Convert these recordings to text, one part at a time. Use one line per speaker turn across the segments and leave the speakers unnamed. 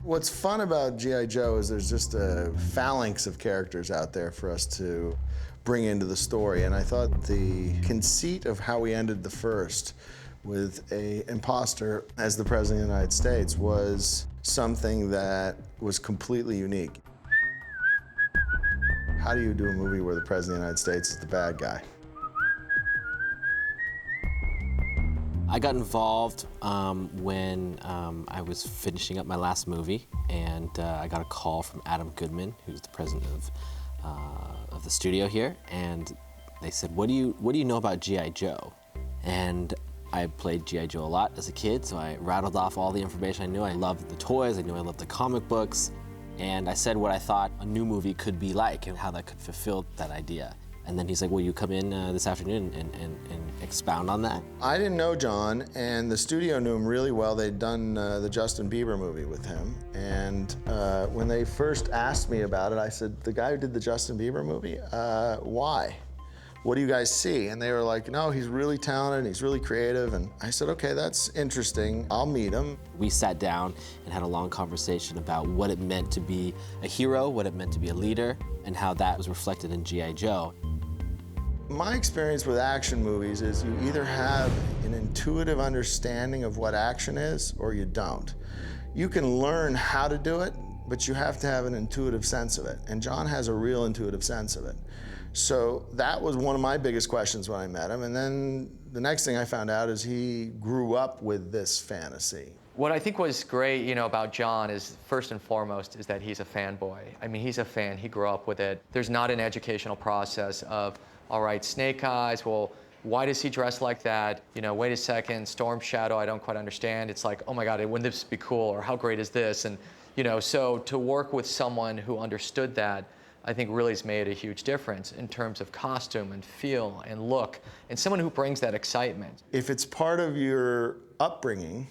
What's fun about G.I. Joe is there's just a phalanx of characters out there for us to bring into the story. And I thought the conceit of how we ended the first with an imposter as the President of the United States was something that was completely unique. How do you do a movie where the President of the United States is the bad guy?
I got involved when I was finishing up my last movie, and I got a call from Adam Goodman, who's the president of the studio here, and they said, "What do you know about G.I. Joe?" And I played G.I. Joe a lot as a kid, so I rattled off all the information I knew. I loved the toys, I knew I loved the comic books, and I said what I thought a new movie could be like and how that could fulfill that idea. And then he's like, "Will you come in this afternoon and expound on that?"
I didn't know John, and the studio knew him really well. They'd done the Justin Bieber movie with him. And when they first asked me about it, I said, "The guy who did the Justin Bieber movie? Why? What do you guys see?" And they were like, "No, he's really talented, he's really creative." And I said, "Okay, that's interesting. I'll meet him."
We sat down and had a long conversation about what it meant to be a hero, what it meant to be a leader, and how that was reflected in G.I. Joe.
My experience with action movies is you either have an intuitive understanding of what action is or you don't. You can learn how to do it, but you have to have an intuitive sense of it. And John has a real intuitive sense of it. So that was one of my biggest questions when I met him. And then the next thing I found out is he grew up with this fantasy.
What I think was great, about John is, first and foremost, is that he's a fanboy. I mean, he's a fan, he grew up with it. There's not an educational process of, all right, Snake Eyes, well, why does he dress like that? Wait a second, Storm Shadow, I don't quite understand. It's like, oh my God, wouldn't this be cool? Or how great is this? And, so to work with someone who understood that, I think really has made a huge difference in terms of costume and feel and look, and someone who brings that excitement.
If it's part of your upbringing,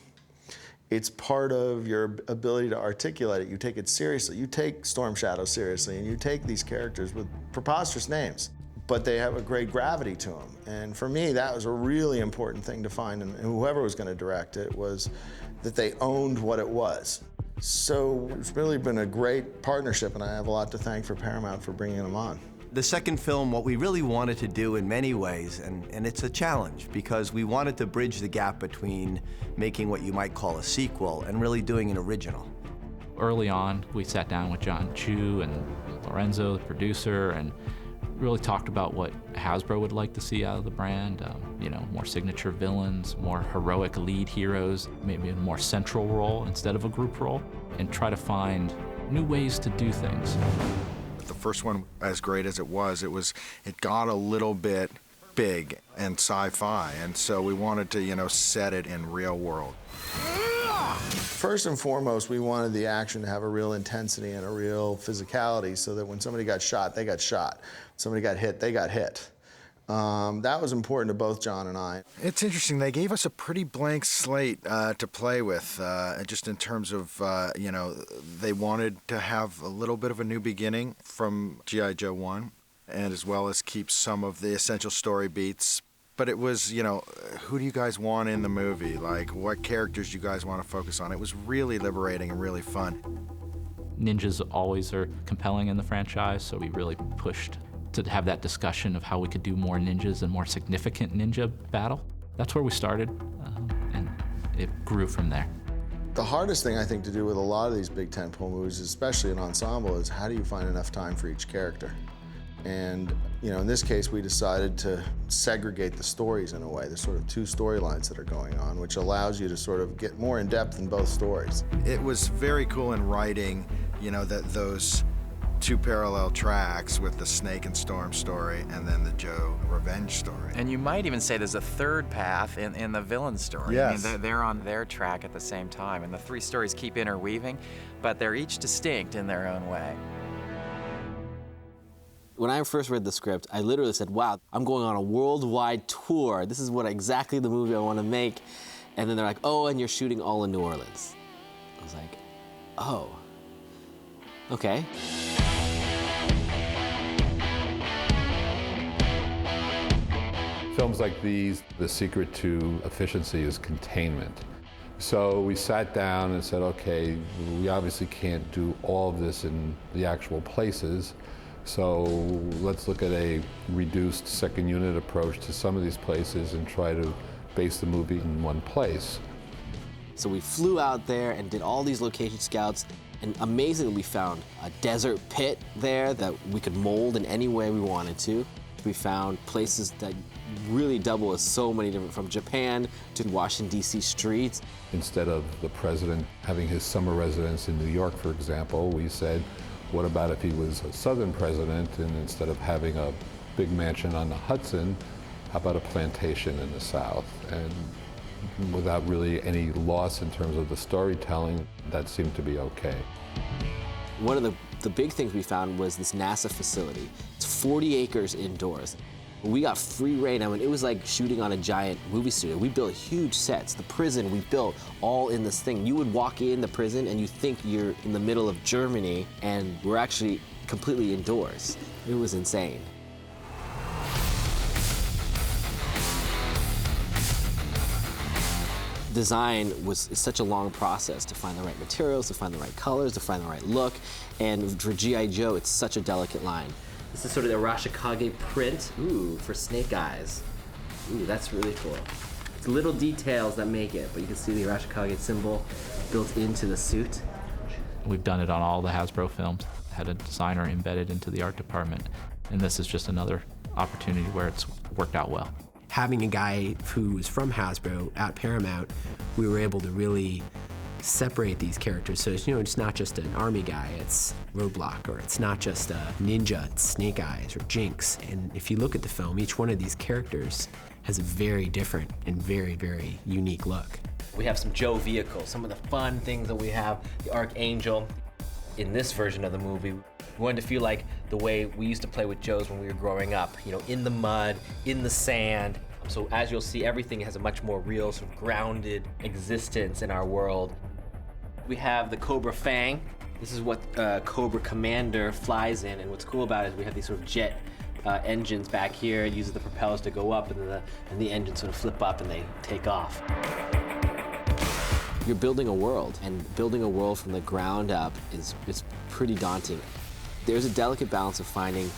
it's part of your ability to articulate it. You take it seriously. You take Storm Shadow seriously, and you take these characters with preposterous names, but they have a great gravity to them. And for me, that was a really important thing to find, and whoever was going to direct it, was that they owned what it was. So it's really been a great partnership, and I have a lot to thank for Paramount for bringing them on.
The second film, what we really wanted to do in many ways, and it's a challenge, because we wanted to bridge the gap between making what you might call a sequel and really doing an original.
Early on, we sat down with John Chu and Lorenzo, the producer, and really talked about what Hasbro would like to see out of the brand. More signature villains, more heroic lead heroes, maybe a more central role instead of a group role, and try to find new ways to do things.
The first one, as great as it got a little bit big and sci-fi, and so we wanted to, set it in real world.
First and foremost, we wanted the action to have a real intensity and a real physicality, so that when somebody got shot, they got shot. Somebody got hit, they got hit. That was important to both John and I.
It's interesting, they gave us a pretty blank slate to play with, just in terms of, they wanted to have a little bit of a new beginning from G.I. Joe 1, and as well as keep some of the essential story beats. But it was, who do you guys want in the movie? Like, what characters do you guys want to focus on? It was really liberating and really fun.
Ninjas always are compelling in the franchise, so we really pushed to have that discussion of how we could do more ninjas and more significant ninja battle. That's where we started, and it grew from there.
The hardest thing I think to do with a lot of these big tentpole movies, especially an ensemble, is how do you find enough time for each character? And in this case, we decided to segregate the stories in a way. There's sort of two storylines that are going on, which allows you to sort of get more in depth in both stories.
It was very cool in writing, those two parallel tracks with the Snake and Storm story and then the Joe revenge story.
And you might even say there's a third path in the villain story.
Yes.
I mean, they're on their track at the same time, and the three stories keep interweaving, but they're each distinct in their own way.
When I first read the script, I literally said, wow, I'm going on a worldwide tour. This is exactly the movie I want to make. And then they're like, oh, and you're shooting all in New Orleans. I was like, oh, okay.
Films like these, the secret to efficiency is containment. So we sat down and said, okay, we obviously can't do all of this in the actual places, so let's look at a reduced second unit approach to some of these places and try to base the movie in one place.
So we flew out there and did all these location scouts, and amazingly we found a desert pit there that we could mold in any way we wanted to. We found places that really double as so many different, from Japan to Washington, D.C. streets.
Instead of the president having his summer residence in New York, for example, we said, what about if he was a southern president, and instead of having a big mansion on the Hudson, how about a plantation in the South? And without really any loss in terms of the storytelling, that seemed to be okay.
One of the big things we found was this NASA facility. It's 40 acres indoors. We got free reign. I mean, it was like shooting on a giant movie studio. We built huge sets. The prison we built all in this thing. You would walk in the prison and you think you're in the middle of Germany, and we're actually completely indoors. It was insane. Design was such a long process to find the right materials, to find the right colors, to find the right look. And for G.I. Joe, it's such a delicate line. This is sort of the Arashikage print. Ooh, for snake eyes. Ooh, that's really cool. It's little details that make it, but you can see the Arashikage symbol built into the suit.
We've done it on all the Hasbro films, had a designer embedded into the art department, and this is just another opportunity where it's worked out well.
Having a guy who was from Hasbro at Paramount, we were able to really separate these characters. So it's, it's not just an army guy, it's Roadblock, or it's not just a ninja, it's Snake Eyes or Jinx. And if you look at the film, each one of these characters has a very different and very, very unique look.
We have some Joe vehicles, some of the fun things that we have. The Archangel. In this version of the movie, we wanted to feel like the way we used to play with Joes when we were growing up, in the mud, in the sand. So as you'll see, everything has a much more real, sort of grounded existence in our world. We have the Cobra Fang. This is what Cobra Commander flies in, and what's cool about it is we have these sort of jet engines back here. It uses the propellers to go up, and the engines sort of flip up and they take off. You're building a world, and building a world from the ground up is pretty daunting. There's a delicate balance of finding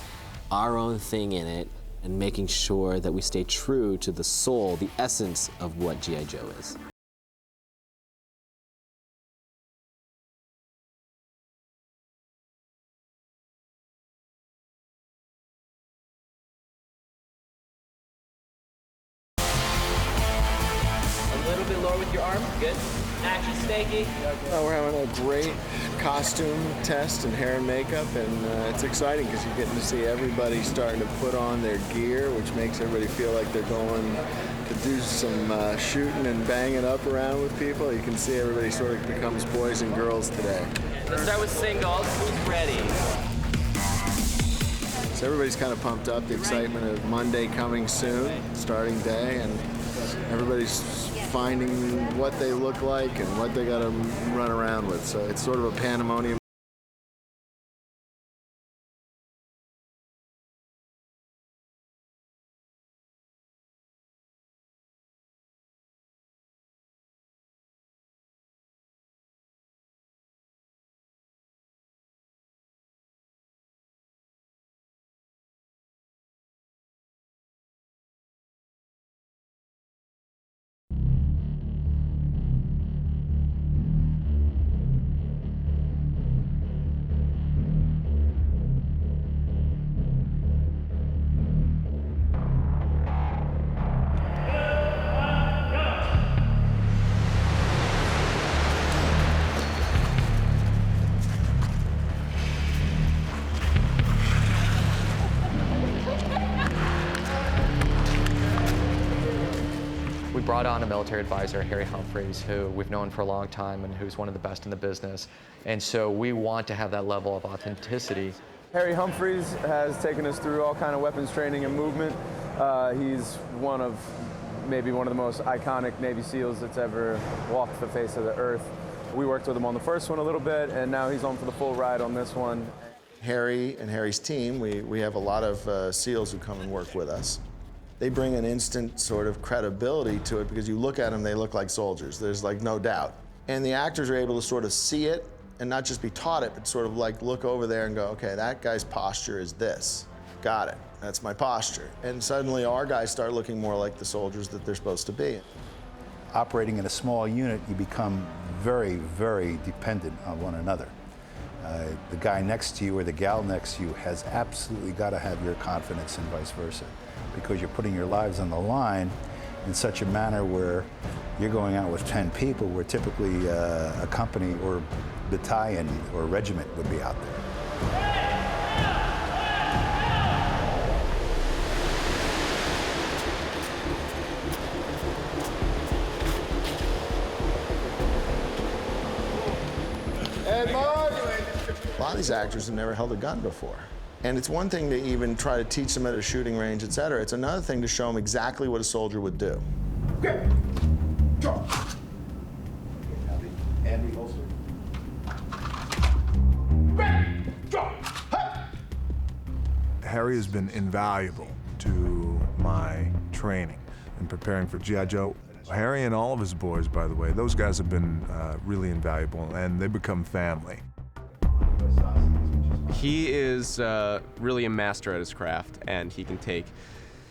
our own thing in it and making sure that we stay true to the soul, the essence of what G.I. Joe is. A little bit lower with your arm, good. Action, Snaky.
We're having a great costume test and hair and makeup, and it's exciting because you're getting to see everybody starting to put on their gear, which makes everybody feel like they're going to do some shooting and banging up around with people. You can see everybody sort of becomes boys and girls today.
Let's start with singles. Who's ready?
So everybody's kind of pumped up, the excitement of Monday coming soon, starting day, and everybody's finding what they look like and what they got to run around with. So it's sort of a pandemonium.
We brought on a military advisor, Harry Humphries, who we've known for a long time and who's one of the best in the business. And so we want to have that level of authenticity.
Harry Humphries has taken us through all kind of weapons training and movement. He's maybe one of the most iconic Navy SEALs that's ever walked the face of the earth. We worked with him on the first one a little bit, and now he's on for the full ride on this one.
Harry and Harry's team, we have a lot of SEALs who come and work with us. they bring an instant sort of credibility to it because you look at them, they look like soldiers. There's like no doubt. And the actors are able to sort of see it and not just be taught it, but sort of like look over there and go, okay, that guy's posture is this. Got it, that's my posture. And suddenly our guys start looking more like the soldiers that they're supposed to be.
Operating in a small unit, you become very, very dependent on one another. The guy next to you or the gal next to you has absolutely got to have your confidence and vice versa, because you're putting your lives on the line in such a manner where you're going out with 10 people where typically a company or battalion or regiment would be out there.
A lot of these actors have never held a gun before. And it's one thing to even try to teach them at a shooting range, et cetera. It's another thing to show them exactly what a soldier would do.
Okay. Draw. Andy, holster. Draw.
Harry has been invaluable to my training in preparing for G.I. Joe. Harry and all of his boys, by the way, those guys have been really invaluable, and they've become family.
He is really a master at his craft, and he can take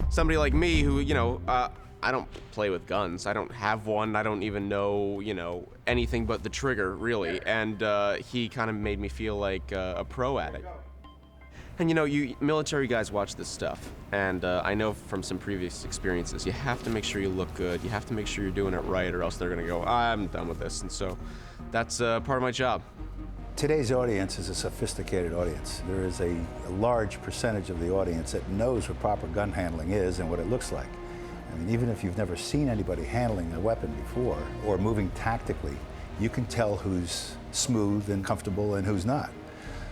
somebody like me who, you know, I don't play with guns. I don't have one. I don't even know, you know, anything but the trigger, really. And he kind of made me feel like a pro at it. And you know, you military guys watch this stuff, and I know from some previous experiences, you have to make sure you look good. You have to make sure you're doing it right, or else they're gonna go, I'm done with this. And so that's part of my job.
Today's audience is a sophisticated audience. There is a large percentage of the audience that knows what proper gun handling is and what it looks like. I mean, even if you've never seen anybody handling a weapon before or moving tactically, you can tell who's smooth and comfortable and who's not.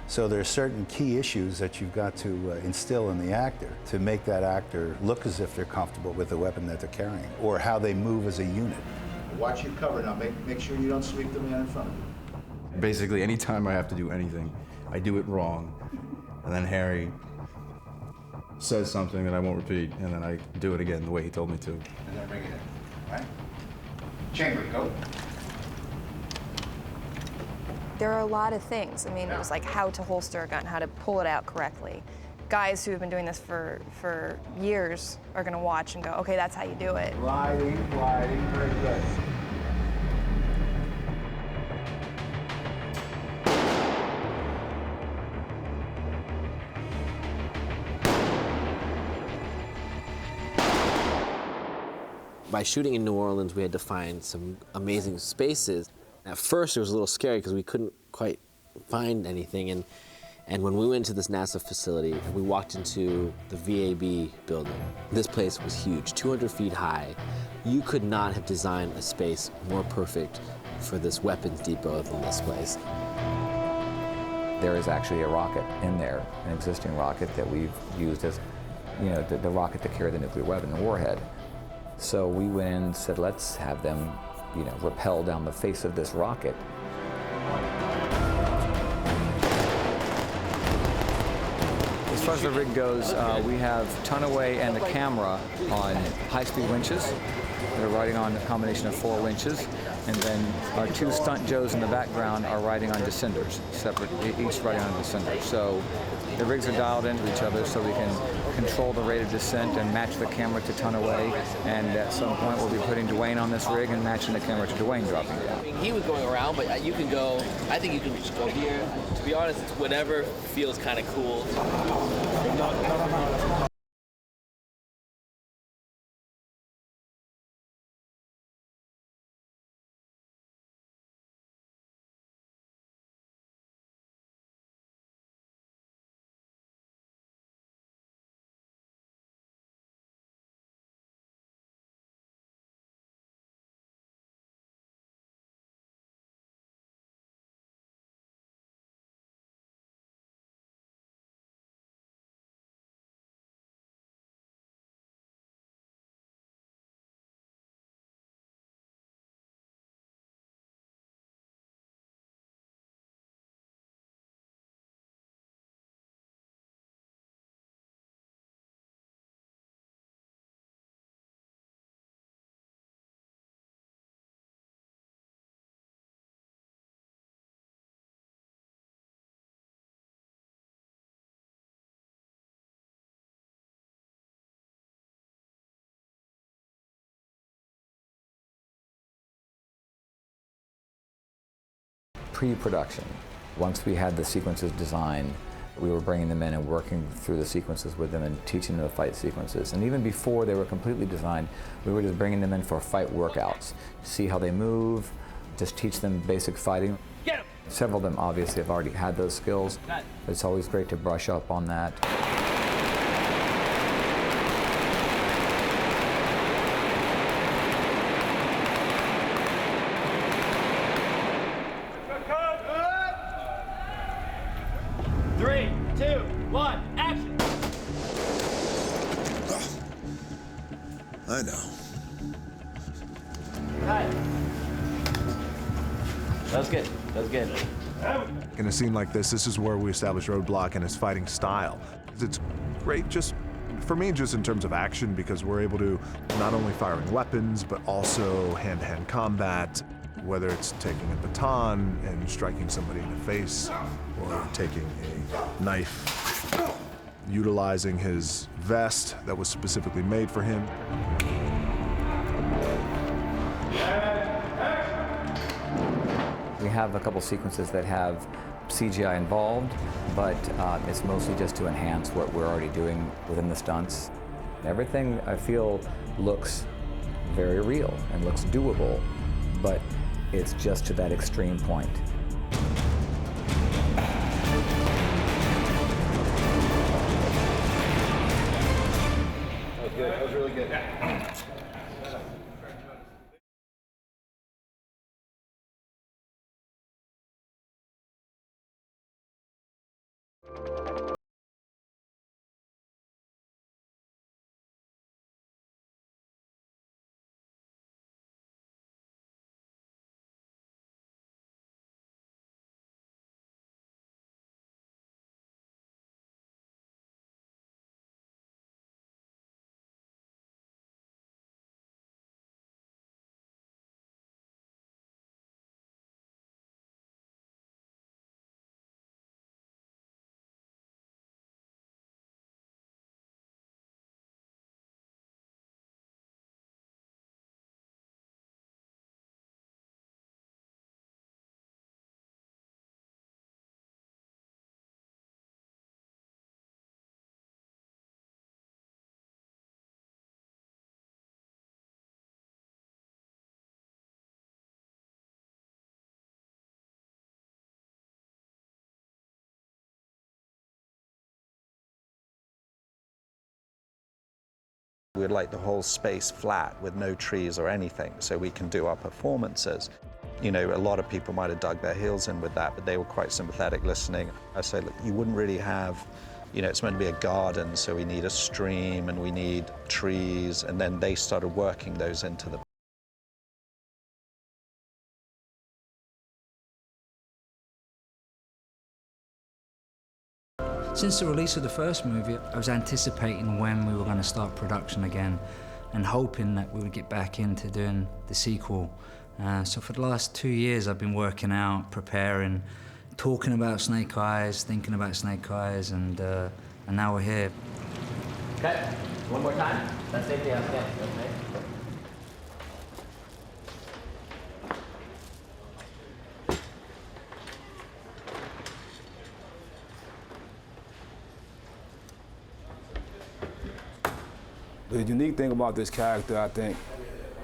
So there are certain key issues that you've got to instill in the actor to make that actor look as if they're comfortable with the weapon that they're carrying or how they move as a unit. Watch your cover now. Make sure you don't sweep the man in front of you.
Basically, anytime I have to do anything, I do it wrong. And then Harry says something that I won't repeat, and then I do it again the way he told me to.
And then bring it in, right? Chamber, go.
There are a lot of things. I mean, it was like how to holster a gun, how to pull it out correctly. Guys who have been doing this for years are gonna watch and go, okay, that's how you do it.
Gliding, very good.
By shooting in New Orleans, we had to find some amazing spaces. At first, it was a little scary because we couldn't quite find anything. And when we went to this NASA facility, we walked into the VAB building. This place was huge, 200 feet high. You could not have designed a space more perfect for this weapons depot than this place.
There is actually a rocket in there, an existing rocket that we've used as, you know, the rocket to carry the nuclear weapon, the warhead. So we went in and said, let's have them, you know, rappel down the face of this rocket.
As far as the rig goes, we have Tunaway and the camera on high-speed winches. They're riding on a combination of 4 winches. And then our 2 stunt Joes in the background are riding on descenders, separate, each riding on a descender. So the rigs are dialed into each other so we can control the rate of descent and match the camera to Tunaway. And at some point, we'll be putting Dwayne on this rig and matching the camera to Dwayne dropping down.
He was going around, but you can go, I think you can just go here. To be honest, it's whatever feels kind of cool.
pre-production. Once we had the sequences designed, we were bringing them in and working through the sequences with them and teaching them the fight sequences. And even before they were completely designed, we were just bringing them in for fight workouts, see how they move, just teach them basic fighting.
Get 'em.
Several of them obviously have already had those skills. It's always great to brush up on that.
I know.
That was good. That was good.
In a scene like this is where we establish Roadblock and his fighting style. It's great just, for me, just in terms of action, because we're able to not only firing weapons, but also hand-to-hand combat, whether it's taking a baton and striking somebody in the face, or taking a knife, utilizing his vest that was specifically made for him.
We have a couple sequences that have CGI involved, but it's mostly just to enhance what we're already doing within the stunts. Everything, I feel, looks very real and looks doable, but it's just to that extreme point.
That was good. That was really good.
We'd like the whole space flat with no trees or anything so we can do our performances. You know, a lot of people might have dug their heels in with that, but they were quite sympathetic listening. I say, look, you wouldn't really have, you know, it's meant to be a garden, so we need a stream and we need trees, and then they started working those into the
Since the release of the first movie, I was anticipating when we were going to start production again and hoping that we would get back into doing the sequel. So for the last 2 years, I've been working out, preparing, talking about Snake Eyes, thinking about Snake Eyes, and now we're here.
Okay, one more time. That's it, yeah, okay.
The unique thing about this character, I think,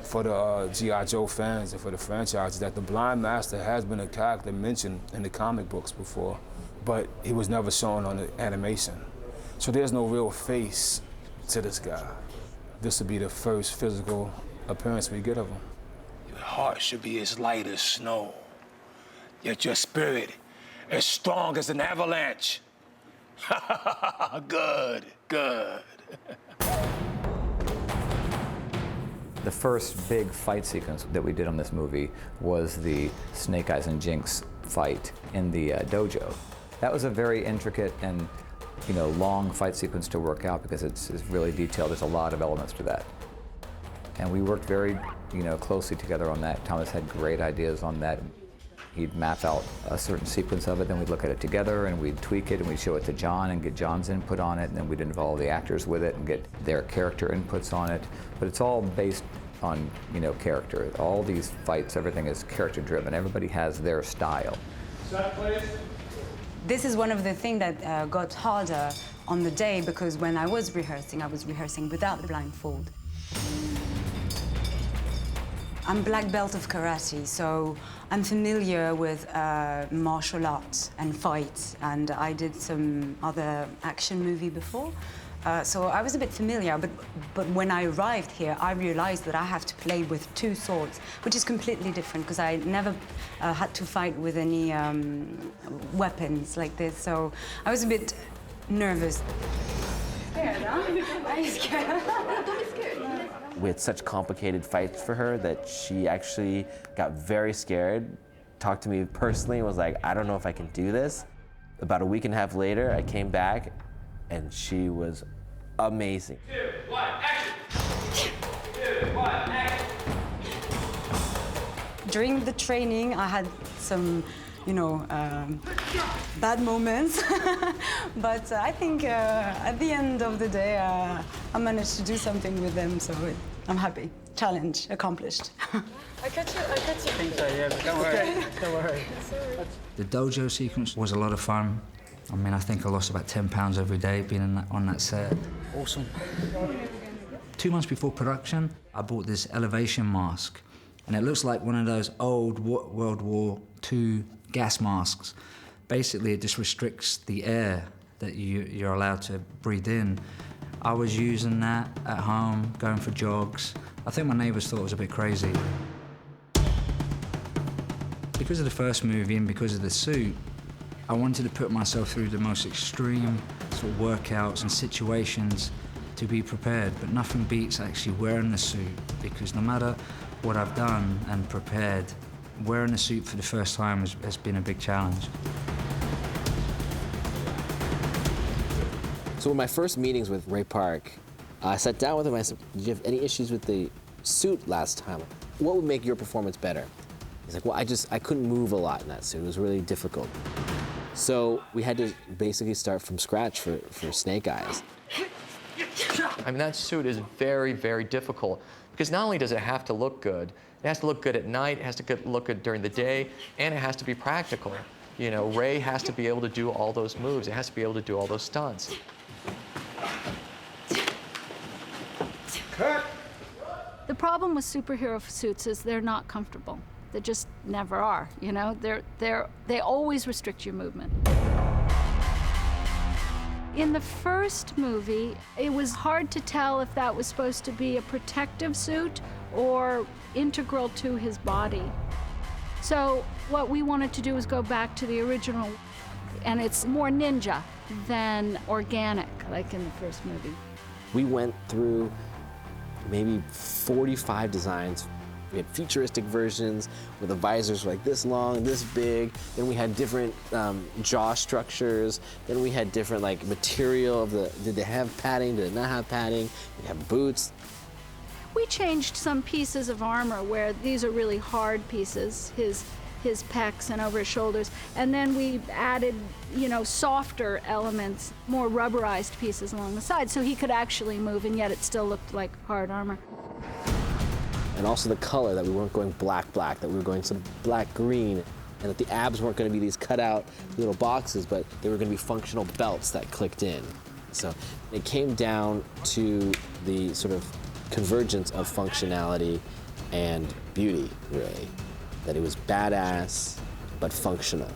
for the G.I. Joe fans and for the franchise, is that the Blind Master has been a character mentioned in the comic books before, but he was never shown on the animation. So there's no real face to this guy. This would be the first physical appearance we get of him.
Your heart should be as light as snow, yet your spirit as strong as an avalanche. Good, good.
The first big fight sequence that we did on this movie was the Snake Eyes and Jinx fight in the dojo. That was a very intricate and, you know, long fight sequence to work out because it's really detailed. There's a lot of elements to that. And we worked very, you know, closely together on that. Thomas had great ideas on that. He'd map out a certain sequence of it, then we'd look at it together and we'd tweak it and we'd show it to John and get John's input on it, and then we'd involve the actors with it and get their character inputs on it. But it's all based on, you know, character. All these fights, everything is character driven. Everybody has their style.
Set, please.
This is one of the things that got harder on the day, because when I was rehearsing without the blindfold. I'm black belt of karate, so I'm familiar with martial arts and fights, and I did some other action movie before. So I was a bit familiar, but when I arrived here, I realized that I have to play with two swords, which is completely different, because I never had to fight with any weapons like this, so I was a bit nervous. Scared, huh? Are you scared? Don't be scared.
We had such complicated fights for her that she actually got very scared, talked to me personally, and was like, I don't know if I can do this. About a week and a half later, I came back, and she was amazing.
2, 1, action! 2, 1, action!
During the training, I had some, bad moments, but I think at the end of the day, I managed to do something with them, so I'm happy. Challenge accomplished.
I cut you. I think so, yeah, but don't worry. Don't worry.
The dojo sequence was a lot of fun. I mean, I think I lost about 10 pounds every day being on that set. Awesome. 2 months before production, I bought this elevation mask, and it looks like one of those old World War II gas masks. Basically, it just restricts the air that you're allowed to breathe in. I was using that at home, going for jogs. I think my neighbors thought it was a bit crazy. Because of the first movie and because of the suit, I wanted to put myself through the most extreme sort of workouts and situations to be prepared, but nothing beats actually wearing the suit, because no matter what I've done and prepared, wearing a suit for the first time has been a big challenge.
So in my first meetings with Ray Park, I sat down with him and I said, did you have any issues with the suit last time? What would make your performance better? He's like, well, I couldn't move a lot in that suit. It was really difficult. So we had to basically start from scratch for Snake Eyes.
I mean, that suit is very, very difficult, because not only does it have to look good, it has to look good at night, it has to look good during the day, and it has to be practical. Ray has to be able to do all those moves. It has to be able to do all those stunts.
Cut!
The problem with superhero suits is they're not comfortable. They just never are, They always restrict your movement. In the first movie, it was hard to tell if that was supposed to be a protective suit or integral to his body. So what we wanted to do was go back to the original, and it's more ninja than organic, like in the first movie.
We went through maybe 45 designs. We had futuristic versions where the visors were like this long, this big. Then we had different jaw structures. Then we had different material did they have padding, did they not have padding? We had boots.
We changed some pieces of armor where these are really hard pieces, his pecs and over his shoulders. And then we added, softer elements, more rubberized pieces along the sides, so he could actually move, and yet it still looked like hard armor.
And also the color, that we weren't going black, that we were going some black-green, and that the abs weren't going to be these cut-out little boxes, but they were going to be functional belts that clicked in. So it came down to the sort of convergence of functionality and beauty, really. That it was badass, but functional.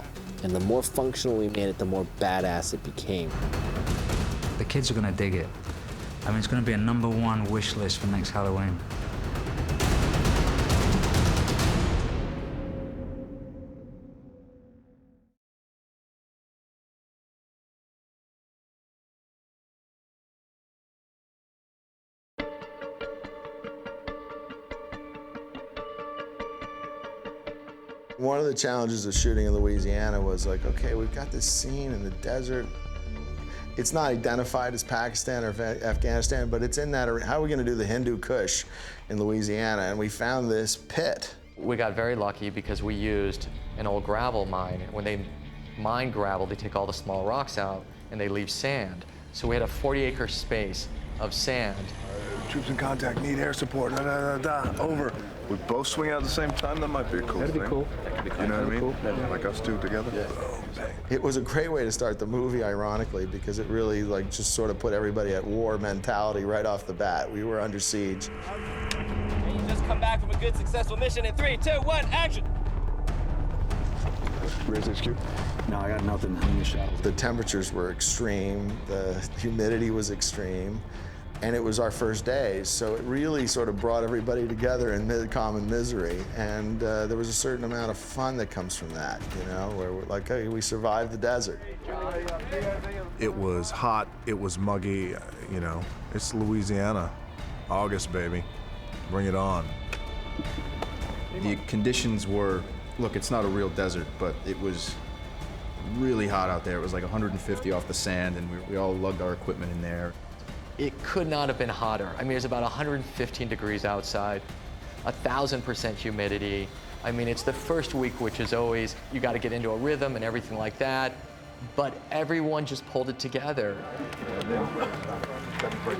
And the more functional we made it, the more badass it became.
The kids are gonna dig it. I mean, it's gonna be a #1 wish list for next Halloween.
One of the challenges of shooting in Louisiana was like, okay, we've got this scene in the desert. It's not identified as Pakistan or Afghanistan, but it's in that, how are we gonna do the Hindu Kush in Louisiana? And we found this pit.
We got very lucky because we used an old gravel mine. When they mine gravel, they take all the small rocks out and they leave sand. So we had a 40-acre space of sand.
troops in contact, need air support, over. We both swing out at the same time, that might be a cool thing.
That'd be cool.
You know what I mean? Like us two together?
Yeah.
Oh, bang.
It was a great way to start the movie, ironically, because it really like just sort of put everybody at war mentality right off the bat. We were under siege.
And you just come back from a good, successful mission in 3, 2, 1, action!
Where's HQ?
No, I got nothing in the shadows.
The temperatures were extreme, the humidity was extreme, and it was our first day, so it really sort of brought everybody together in common misery, and there was a certain amount of fun that comes from that, you know, where we're like, hey, we survived the desert.
It was hot, it was muggy, you know, it's Louisiana. August, baby. Bring it on.
The conditions were, look, it's not a real desert, but it was really hot out there. It was like 150 off the sand, and we all lugged our equipment in there.
It could not have been hotter. I mean, it's about 115 degrees outside, 1,000% humidity. I mean, it's the first week, which is always, you got to get into a rhythm and everything like that. But everyone just pulled it together.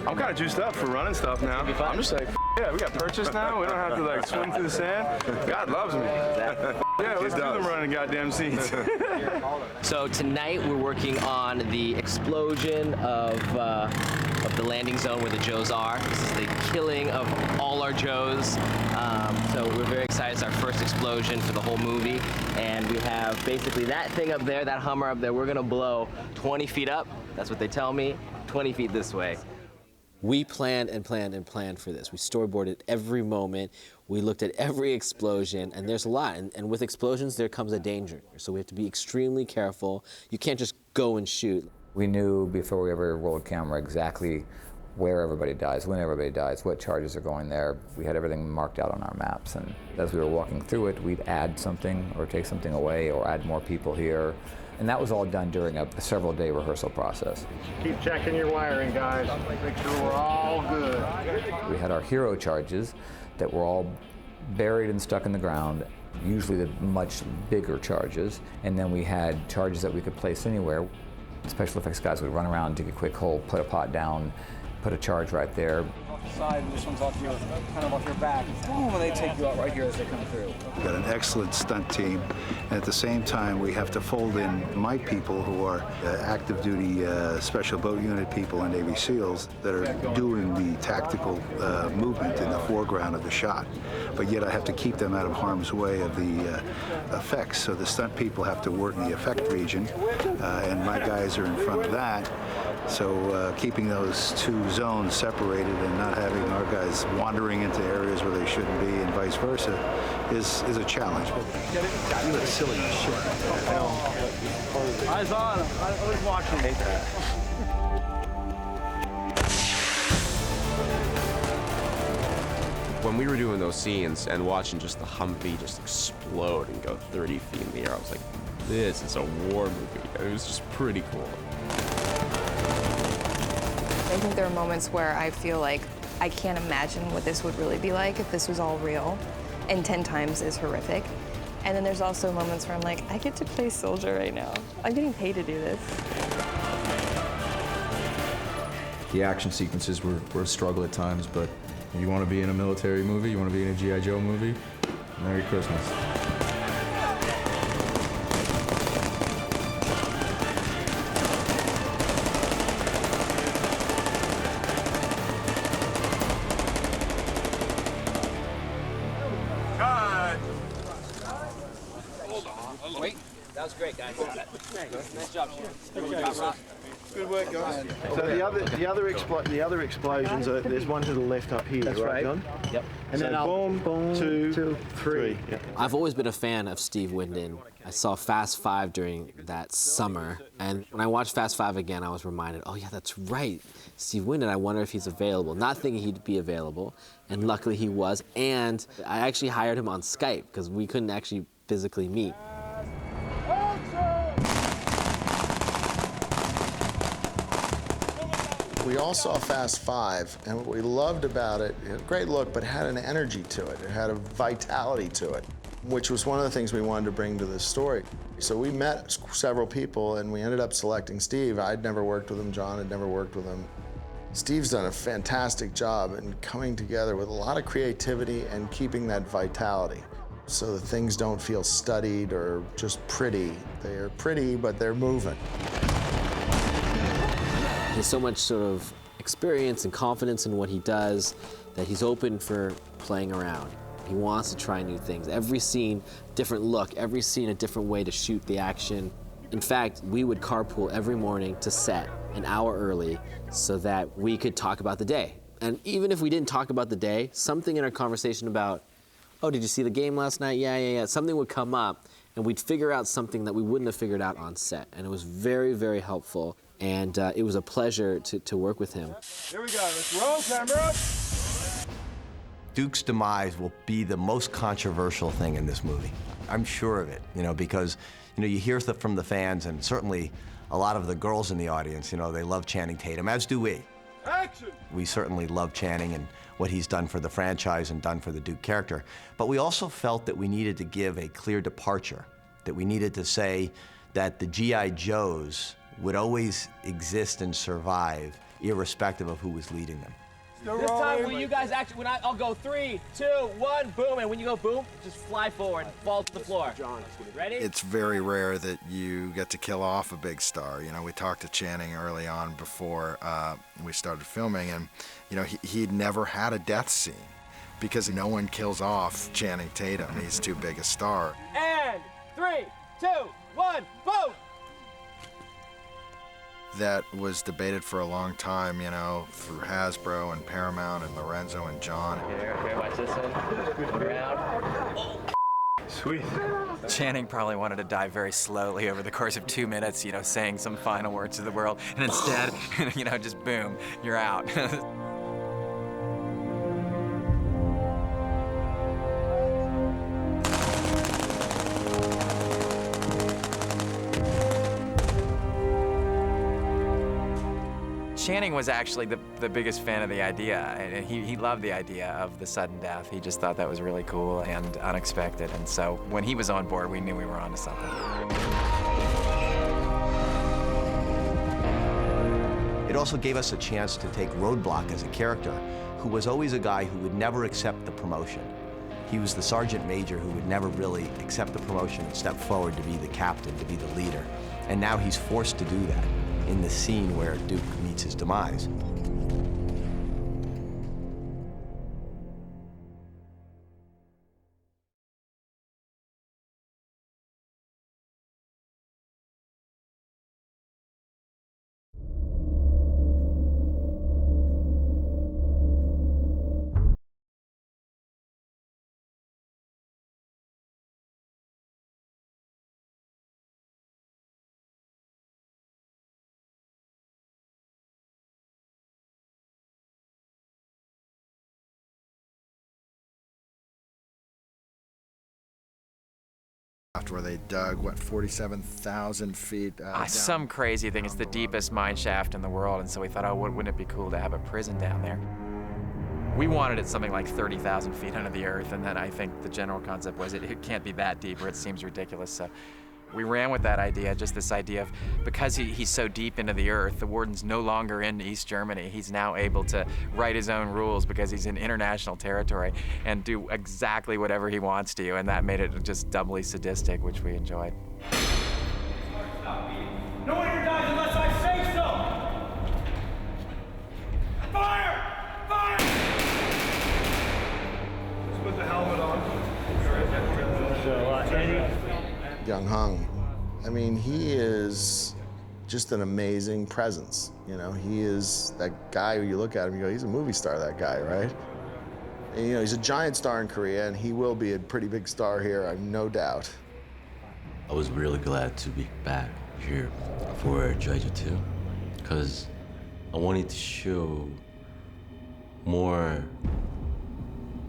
I'm kind of juiced up for running stuff now. I'm just like, yeah, we got purchase now. We don't have to like swim through the sand. God loves me. Yeah, let's do them running goddamn scenes.
So tonight we're working on the explosion of the landing zone where the Joes are. This is the killing of all our Joes. So we're very excited. It's our first explosion for the whole movie. And we have basically that thing up there, that Hummer up there, we're gonna blow 20 feet up. That's what they tell me, 20 feet this way.
We planned and planned and planned for this. We storyboarded every moment. We looked at every explosion, and there's a lot. And with explosions, there comes a danger. So we have to be extremely careful. You can't just go and shoot.
We knew before we ever rolled camera exactly where everybody dies, when everybody dies, what charges are going there. We had everything marked out on our maps, and as we were walking through it, we'd add something or take something away or add more people here. And that was all done during a several-day rehearsal process.
Keep checking your wiring, guys. Make sure we're all good.
We had our hero charges that were all buried and stuck in the ground, usually the much bigger charges, and then we had charges that we could place anywhere. Special effects guys would run around, dig a quick hole, put a pot down, put a charge right there.
Off the side, and this one's off your, kind of off your back. Boom, and they take you out right here as they come through.
We've got an excellent stunt team, and at the same time, we have to fold in my people who are active duty special boat unit people and Navy SEALs that are doing the tactical movement in the foreground of the shot. But yet I have to keep them out of harm's way of the effects. So the stunt people have to work in the effect region, and my guys are in front of that. So keeping those two zones separated and not having our guys wandering into areas where they shouldn't be and vice versa is a challenge.
Get it? God, you look silly as shit. Eyes on. I was watching. I hate that.
When we were doing those scenes and watching just the Humvee just explode and go 30 feet in the air, I was like, this is a war movie. It was just pretty cool.
I think there are moments where I feel like I can't imagine what this would really be like if this was all real, and 10 times as horrific. And then there's also moments where I'm like, I get to play soldier right now. I'm getting paid to do this.
The action sequences were a struggle at times, but if you want to be in a military movie, you want to be in a G.I. Joe movie, Merry Christmas.
That was great, guys. Nice job, Sheriff.
Good work, guys. So the other explosions, there's one to the left up here,
That's right.
John?
Yep.
And then boom, two, three. Yeah.
I've always been a fan of Steve Winden. I saw Fast 5 during that summer, and when I watched Fast 5 again, I was reminded, oh yeah, that's right, Steve Winden, I wonder if he's available. Not thinking he'd be available, and luckily he was, and I actually hired him on Skype, because we couldn't actually physically meet.
We all saw Fast 5, and what we loved about it, it had a great look, but had an energy to it. It had a vitality to it, which was one of the things we wanted to bring to this story. So we met several people, and we ended up selecting Steve. I'd never worked with him, John had never worked with him. Steve's done a fantastic job in coming together with a lot of creativity and keeping that vitality, so that things don't feel studied or just pretty. They're pretty, but they're moving.
There's so much sort of experience and confidence in what he does that he's open for playing around. He wants to try new things. Every scene, different look. Every scene, a different way to shoot the action. In fact, we would carpool every morning to set an hour early so that we could talk about the day. And even if we didn't talk about the day, something in our conversation about, oh, did you see the game last night? Yeah. Something would come up, and we'd figure out something that we wouldn't have figured out on set. And it was very, very helpful. And it was a pleasure to work with him.
Here we go, let's roll, camera.
Duke's demise will be the most controversial thing in this movie. I'm sure of it, because, you hear from the fans, and certainly a lot of the girls in the audience, they love Channing Tatum, as do we.
Action!
We certainly love Channing and what he's done for the franchise and done for the Duke character. But we also felt that we needed to give a clear departure, that we needed to say that the G.I. Joes would always exist and survive, irrespective of who was leading them.
This time, will you guys actually, I'll go 3, 2, 1, boom, and when you go boom, just fly forward, fall to the floor. Ready?
It's very rare that you get to kill off a big star. We talked to Channing early on before we started filming, and he'd never had a death scene because no one kills off Channing Tatum. He's too big a star.
And 3, 2, 1, boom!
That was debated for a long time, through Hasbro and Paramount and Lorenzo and John.
Here, watch this one. Around.
Sweet.
Channing probably wanted to die very slowly over the course of 2 minutes, saying some final words to the world, and instead, just boom, you're out. Channing was actually the biggest fan of the idea, and he loved the idea of the sudden death. He just thought that was really cool and unexpected, and so when he was on board, we knew we were onto something.
It also gave us a chance to take Roadblock as a character, who was always a guy who would never accept the promotion. He was the sergeant major who would never really accept the promotion and step forward to be the captain, to be the leader. And now he's forced to do that in the scene where Duke meets his demise.
Where they dug, 47,000 feet
Some crazy thing. It's the deepest mine shaft in the world, and so we thought, oh, wouldn't it be cool to have a prison down there? We wanted it something like 30,000 feet under the earth, and then I think the general concept was it can't be that deep or it seems ridiculous. So we ran with that idea, just this idea of, because he's so deep into the earth, the warden's no longer in East Germany. He's now able to write his own rules because he's in international territory and do exactly whatever he wants to, and that made it just doubly sadistic, which we enjoyed.
No one here dies unless I say so! Fire! Fire! Let's put the helmet on.
Young Hung, I mean, he is just an amazing presence. He is that guy who you look at him, you go, he's a movie star, that guy, right? And, he's a giant star in Korea, and he will be a pretty big star here, I have no doubt.
I was really glad to be back here for G.I. 2, because I wanted to show more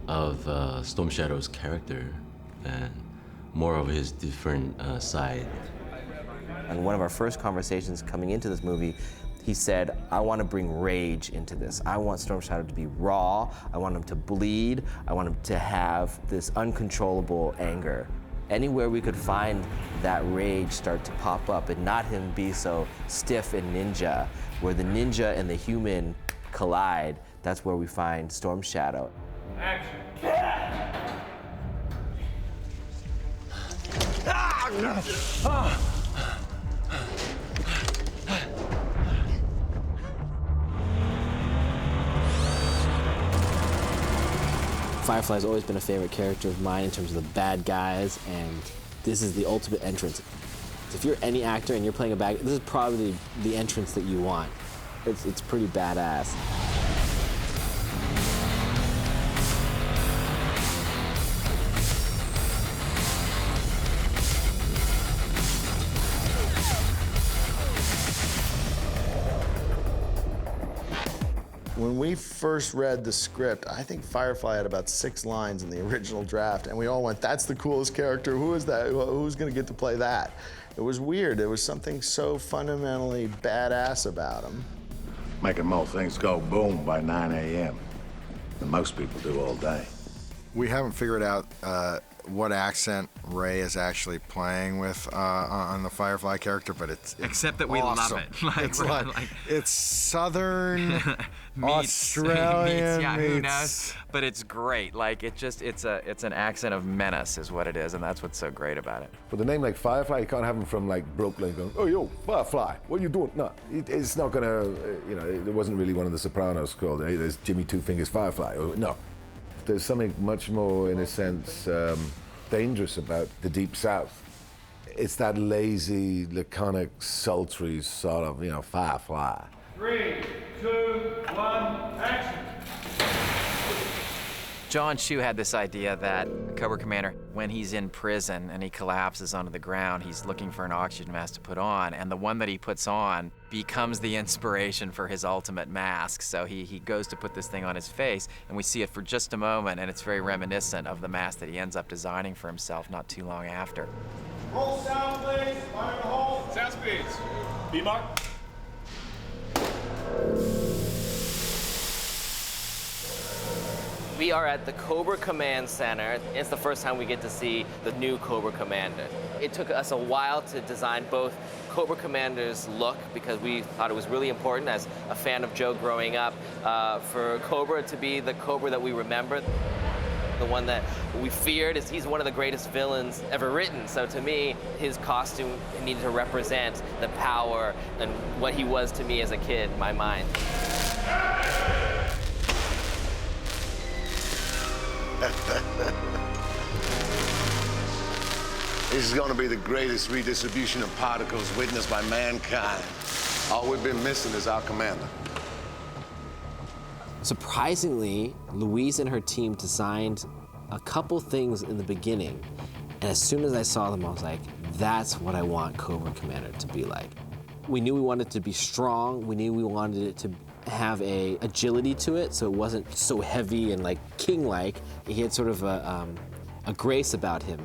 of Storm Shadow's character and more of his different side.
And one of our first conversations coming into this movie, he said, I want to bring rage into this. I want Storm Shadow to be raw. I want him to bleed. I want him to have this uncontrollable anger. Anywhere we could find that rage start to pop up and not him be so stiff and ninja, where the ninja and the human collide, that's where we find Storm Shadow.
Action.
Firefly's always been a favorite character of mine in terms of the bad guys, and this is the ultimate entrance. If you're any actor and you're playing a bad guy, this is probably the entrance that you want. It's pretty badass.
When we first read the script, I think Firefly had about 6 lines in the original draft, and we all went, that's the coolest character, who is that? Who's gonna get to play that? It was weird, there was something so fundamentally badass about him.
Making most things go boom by 9 a.m. than most people do all day.
We haven't figured out what accent Ray is actually playing with on the Firefly character, but it's
except that we
awesome.
love it.
It's like it's Southern Australian.
Yeah, who knows? But it's great. Like it's an accent of menace, is what it is, and that's what's so great about it.
With a name like Firefly, you can't have him from like Brooklyn going, "Oh yo, Firefly, what are you doing?" No, it's not gonna. You know, it wasn't really one of the Sopranos called, "Hey, there's Jimmy Two Fingers Firefly." No. There's something much more, in a sense, dangerous about the Deep South. It's that lazy, laconic, sultry sort of, you know, Firefly.
3, 2, 1, action.
John Chu had this idea that Cobra Commander, when he's in prison and he collapses onto the ground, he's looking for an oxygen mask to put on, and the one that he puts on becomes the inspiration for his ultimate mask. So he goes to put this thing on his face, and we see it for just a moment, and it's very reminiscent of the mask that he ends up designing for himself not too long after.
Roll sound, please. Fire in the hole. Sound speeds. B-mark.
We are at the Cobra Command Center. It's the first time we get to see the new Cobra Commander. It took us a while to design both Cobra Commander's look, because we thought it was really important as a fan of Joe growing up, for Cobra to be the Cobra that we remember. The one that we feared is he's one of the greatest villains ever written. So to me, his costume needed to represent the power and what he was to me as a kid in my mind.
This is going to be the greatest redistribution of particles witnessed by mankind. All we've been missing is our commander.
Surprisingly, Louise and her team designed a couple things in the beginning, and as soon as I saw them, I was like, that's what I want Cobra Commander to be like. We knew we wanted it to be strong, we knew we wanted it to have a agility to it, so it wasn't so heavy and like king-like. He had sort of a grace about him,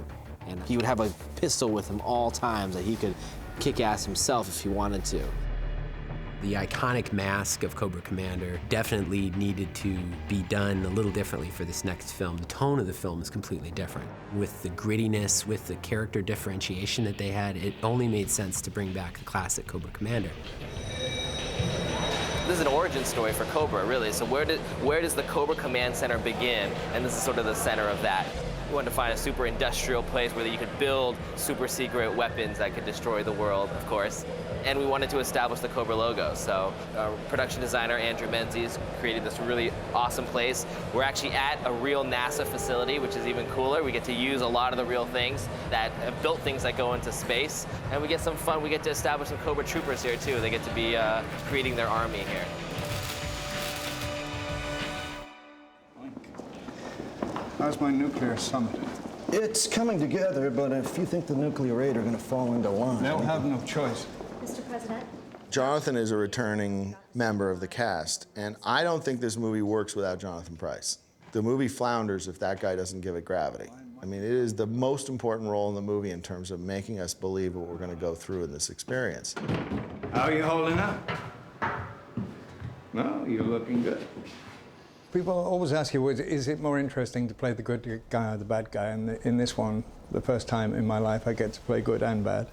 and he would have a pistol with him all times that he could kick ass himself if he wanted to.
The iconic mask of Cobra Commander definitely needed to be done a little differently for this next film. The tone of the film is completely different. With the grittiness, with the character differentiation that they had, it only made sense to bring back the classic Cobra Commander.
This is an origin story for Cobra, really. So where does the Cobra Command Center begin? And this is sort of the center of that. We wanted to find a super industrial place where you could build super secret weapons that could destroy the world, of course. And we wanted to establish the Cobra logo. So our production designer, Andrew Menzies, created this really awesome place. We're actually at a real NASA facility, which is even cooler. We get to use a lot of the real things that have built things that go into space. And we get some fun. We get to establish some Cobra troopers here, too. They get to be creating their army here.
How's my nuclear summit?
It's coming together, but if you think the nuclear aid are going to fall into line...
They'll have no choice.
Mr. President?
Jonathan is a returning member of the cast, and I don't think this movie works without Jonathan Pryce. The movie flounders if that guy doesn't give it gravity. I mean, it is the most important role in the movie in terms of making us believe what we're going to go through in this experience.
How are you holding up? No, you're looking good.
People always ask you, is it more interesting to play the good guy or the bad guy? And in this one, the first time in my life, I get to play good and bad.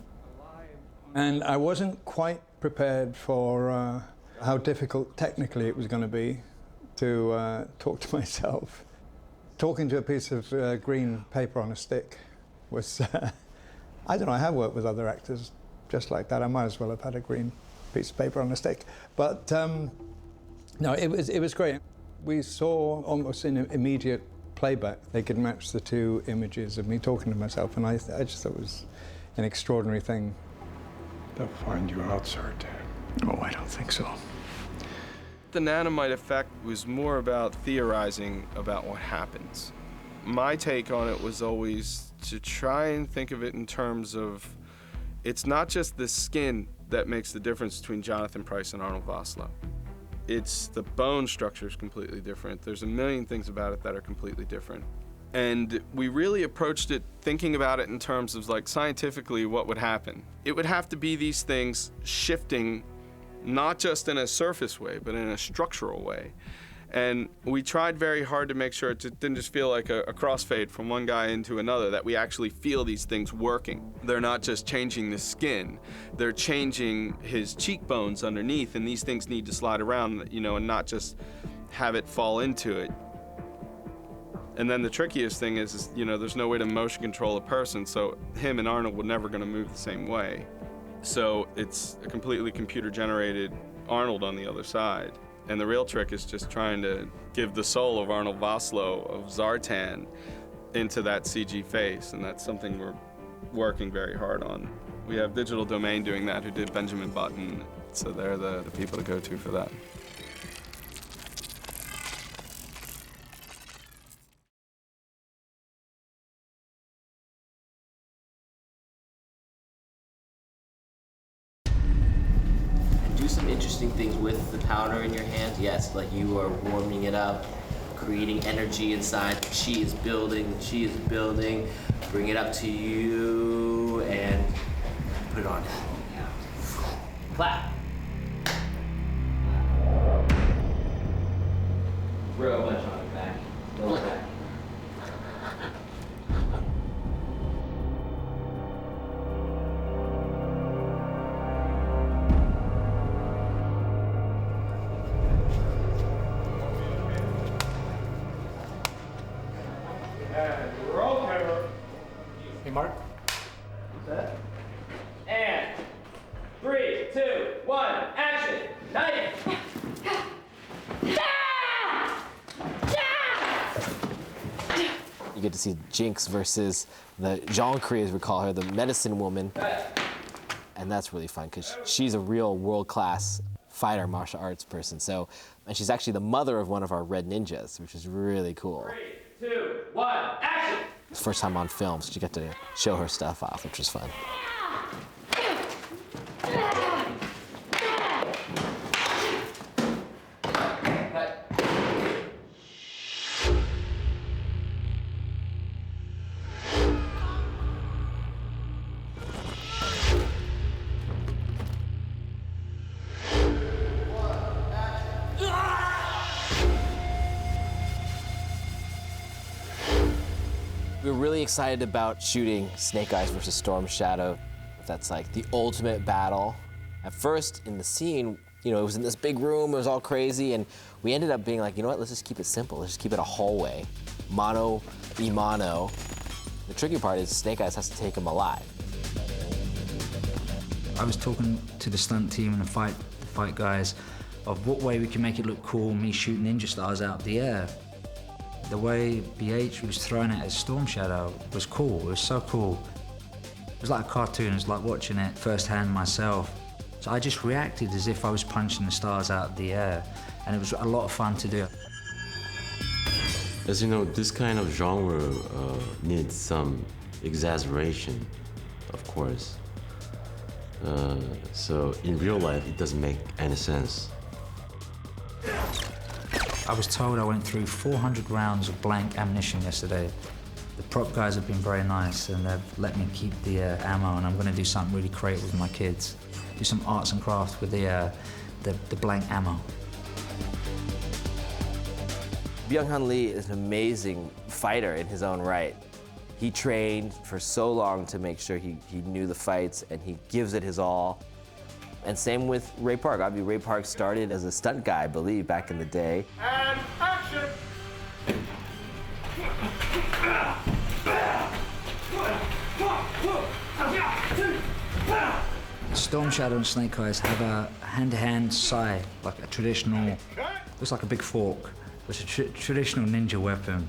And I wasn't quite prepared for
how difficult technically it was going to be to talk to myself. Talking to a piece of green paper on a stick was, I don't know, I have worked with other actors just like that. I might as well have had a green piece of paper on a stick. But no, it was great. We saw almost in immediate playback, they could match the two images of me talking to myself, and I just thought it was an extraordinary thing. They'll find you out, Zartan. Oh, I don't think so.
The nanomite effect was more about theorizing about what happens. My take on it was always to try and think of it in terms of, it's not just the skin that makes the difference between Jonathan Pryce and Arnold Vosloo. It's the bone structure is completely different. There's a million things about it that are completely different. And we really approached it thinking about it in terms of, like, scientifically what would happen. It would have to be these things shifting not just in a surface way, but in a structural way. And we tried very hard to make sure it didn't just feel like a crossfade from one guy into another, that we actually feel these things working. They're not just changing the skin, they're changing his cheekbones underneath, and these things need to slide around, you know, and not just have it fall into it. And then the trickiest thing is, you know, there's no way to motion control a person, so him and Arnold were never gonna move the same way. So it's a completely computer-generated Arnold on the other side. And the real trick is just trying to give the soul of Arnold Vosloo, of Zartan, into that CG face, and that's something we're working very hard on. We have Digital Domain doing that, who did Benjamin Button, so they're the people to go to for that.
Do some interesting things with the powder in your hands. Yes, like you are warming it up, creating energy inside. The chi is building, the chi is building. Bring it up to you and put it on. Clap. Throw a bunch on it back. Roll it back.
Hey, Mark.
Set. And 3, 2, 1, action! Knife! You get to see Jinx versus the Jean-Cree, as we call her, the medicine woman. And that's really fun, because she's a real world-class fighter, martial arts person. So, and she's actually the mother of one of our Red Ninjas, which is really cool. 3, 2, 1, action! It's first time on film, so you get to show her stuff off, which was fun. We're really excited about shooting Snake Eyes versus Storm Shadow. That's like the ultimate battle. At first, in the scene, you know, it was in this big room, it was all crazy, and we ended up being like, you know what, let's just keep it simple. Let's just keep it a hallway. Mano y mano. The tricky part is Snake Eyes has to take him alive.
I was talking to the stunt team and the fight guys of what way we can make it look cool, me shooting ninja stars out of the air. The way BH was throwing it at Storm Shadow was cool. It was so cool. It was like a cartoon. It was like watching it firsthand myself. So I just reacted as if I was punching the stars out of the air, and it was a lot of fun to do.
As you know, this kind of genre needs some exaggeration, of course. So in real life, it doesn't make any sense.
I was told I went through 400 rounds of blank ammunition yesterday. The prop guys have been very nice, and they've let me keep the ammo, and I'm going to do something really creative with my kids. Do some arts and crafts with the blank ammo.
Byung-hun Lee is an amazing fighter in his own right. He trained for so long to make sure he knew the fights, and he gives it his all. And same with Ray Park. Obviously, Ray Park started as a stunt guy, I believe, back in the day.
And action!
Storm Shadow and Snake Eyes have a hand-to-hand sai, like a traditional, looks like a big fork. It's a traditional ninja weapon.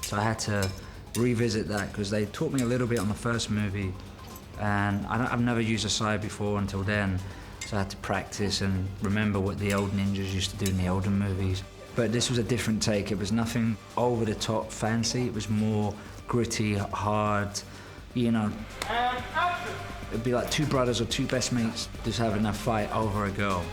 So I had to revisit that because they taught me a little bit on the first movie, and I've never used a sai before until then. So I had to practice and remember what the old ninjas used to do in the older movies. But this was a different take. It was nothing over the top fancy. It was more gritty, hard, you know.
And action!
It'd be like two brothers or two best mates just having a fight over a girl.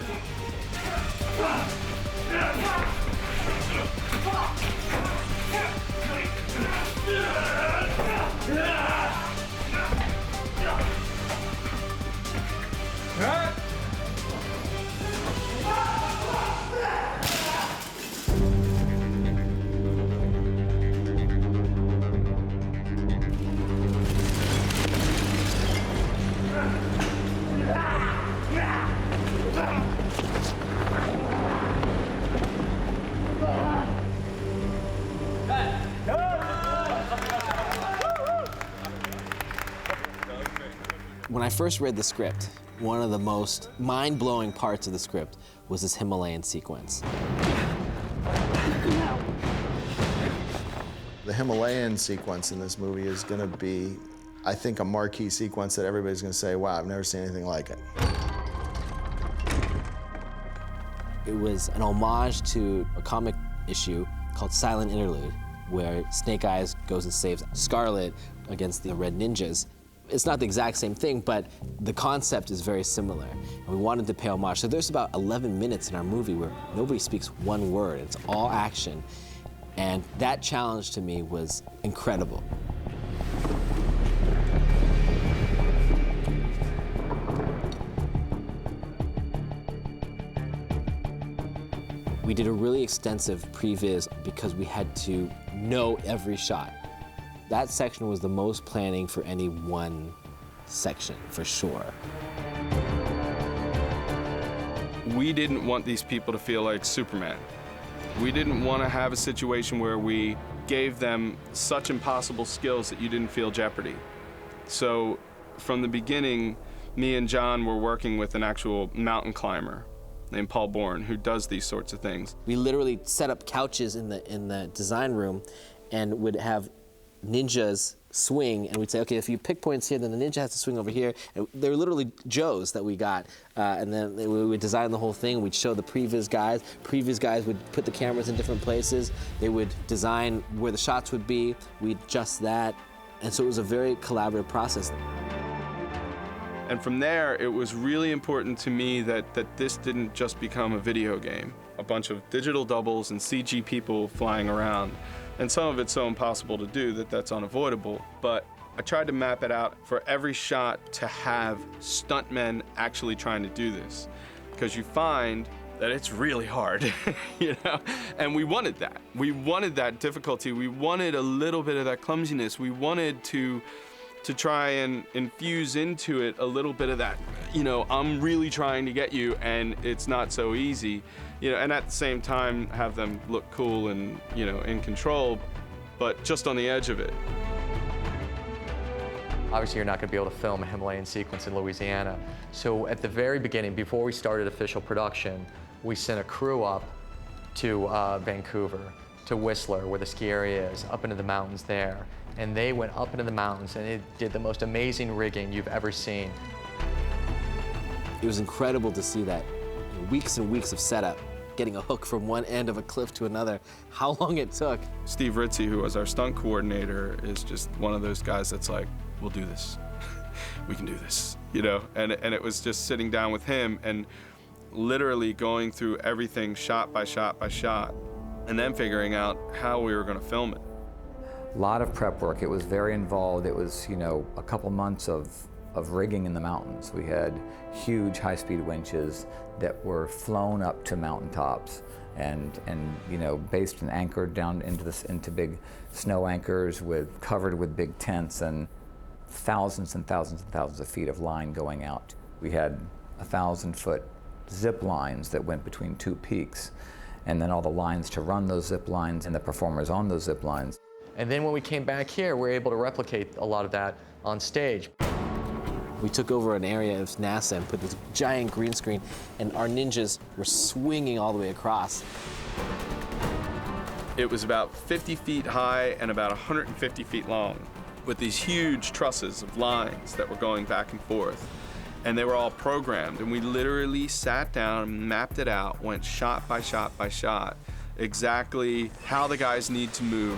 When I first read the script, one of the most mind-blowing parts of the script was this Himalayan sequence.
The Himalayan sequence in this movie is going to be, I think, a marquee sequence that everybody's going to say, wow, I've never seen anything like it.
It was an homage to a comic issue called Silent Interlude, where Snake Eyes goes and saves Scarlet against the Red Ninjas. It's not the exact same thing, but the concept is very similar. And we wanted to pay homage. So there's about 11 minutes in our movie where nobody speaks one word. It's all action. And that challenge to me was incredible. We did a really extensive previs because we had to know every shot. That section was the most planning for any one section, for sure.
We didn't want these people to feel like Superman. We didn't want to have a situation where we gave them such impossible skills that you didn't feel jeopardy. So from the beginning, me and John were working with an actual mountain climber named Paul Bourne, who does these sorts of things.
We literally set up couches in the design room and would have ninjas swing, and we'd say, okay, if you pick points here, then the ninja has to swing over here. And they were literally Joes that we got, and then we would design the whole thing. We'd show the previs guys. Previs guys would put the cameras in different places. They would design where the shots would be. We'd adjust that, and so it was a very collaborative process.
And from there, it was really important to me that this didn't just become a video game. A bunch of digital doubles and CG people flying around. And some of it's so impossible to do that that's unavoidable. But I tried to map it out for every shot to have stuntmen actually trying to do this. Because you find that it's really hard, you know? And we wanted that. We wanted that difficulty. We wanted a little bit of that clumsiness. We wanted to try and infuse into it a little bit of that, you know, I'm really trying to get you and it's not so easy, you know, and at the same time have them look cool and, you know, in control, but just on the edge of it.
Obviously, you're not going to be able to film a Himalayan sequence in Louisiana. So at the very beginning, before we started official production, we sent a crew up to Vancouver, to Whistler, where the ski area is, up into the mountains there. And they went up into the mountains and it did the most amazing rigging you've ever seen.
It was incredible to see that, you know, weeks and weeks of setup, getting a hook from one end of a cliff to another, how long it took.
Steve Ritzy, who was our stunt coordinator, is just one of those guys that's like, we'll do this. We can do this, you know? And it was just sitting down with him and literally going through everything shot by shot by shot, and then figuring out how we were gonna film it.
A lot of prep work. It was very involved. It was, you know, a couple months of rigging in the mountains. We had huge high-speed winches that were flown up to mountaintops and you know, based and anchored down into big snow anchors covered with big tents and thousands and thousands and thousands of feet of line going out. We had 1,000-foot zip lines that went between two peaks, and then all the lines to run those zip lines and the performers on those zip lines.
And then when we came back here, we were able to replicate a lot of that on stage.
We took over an area of NASA and put this giant green screen, and our ninjas were swinging all the way across.
It was about 50 feet high and about 150 feet long, with these huge trusses of lines that were going back and forth. And they were all programmed, and we literally sat down, mapped it out, went shot by shot by shot, exactly how the guys need to move.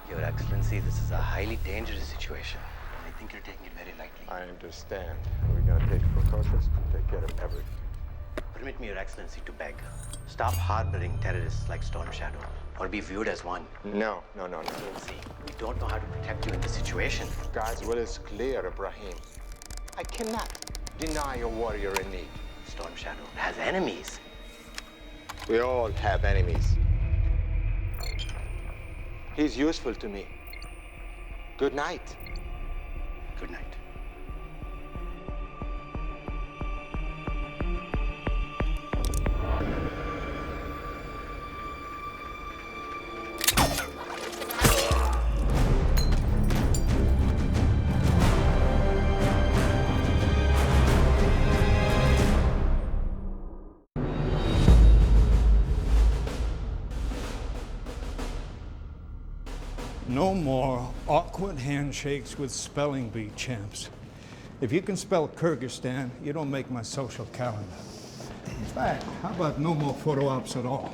Your Excellency, this is a highly dangerous situation. I think you're taking it very lightly.
I understand. We're going to take precautions to take care of everything.
Permit me, Your Excellency, to beg. Stop harboring terrorists like Storm Shadow, or be viewed as one.
No.
See, we don't know how to protect you in this situation.
God's will is clear, Ibrahim. I cannot deny a warrior in need.
Storm Shadow has enemies.
We all have enemies. He's useful to me. Good night.
Good night.
No more awkward handshakes with spelling bee champs. If you can spell Kyrgyzstan, you don't make my social calendar. In fact, how about no more photo ops at all?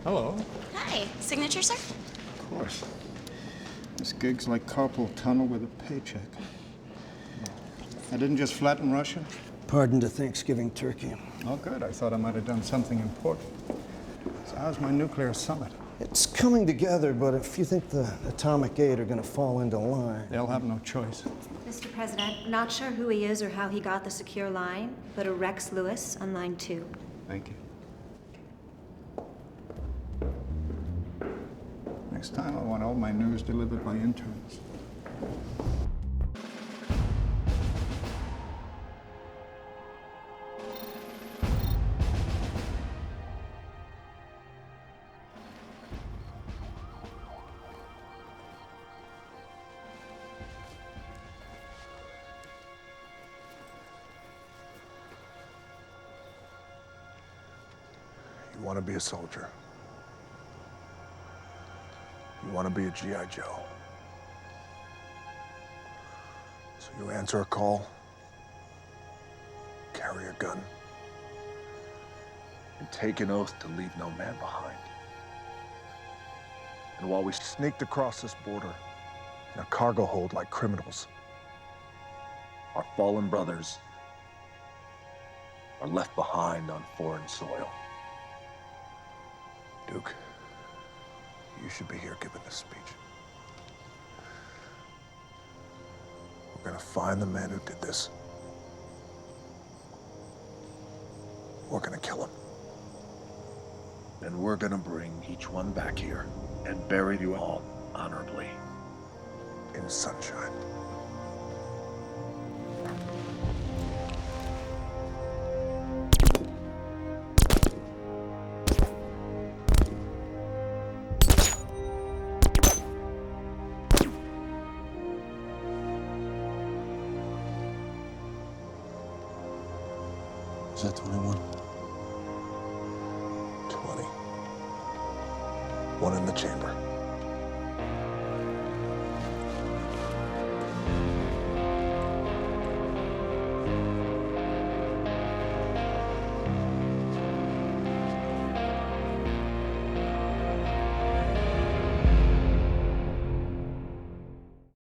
Hello.
Hi. Signature, sir?
Of course. This gig's like carpal tunnel with a paycheck. I didn't just flatten Russia?
Pardon to Thanksgiving turkey.
Oh, good. I thought I might have done something important. So how's my nuclear summit?
It's coming together, but if you think the Atomic Eight are going to fall into line...
They'll have no choice.
Mr. President, not sure who he is or how he got the secure line, but a Rex Lewis on line 2.
Thank you. Next time, I want all my news delivered by interns.
You want to be a soldier. You want to be a G.I. Joe. So you answer a call, carry a gun, and take an oath to leave no man behind. And while we sneaked across this border in a cargo hold like criminals, our fallen brothers are left behind on foreign soil. Duke, you should be here giving this speech. We're gonna find the man who did this, we're gonna kill him. Then we're gonna bring each one back here and bury you all honorably in sunshine. Is that 21? 20. One in the chamber.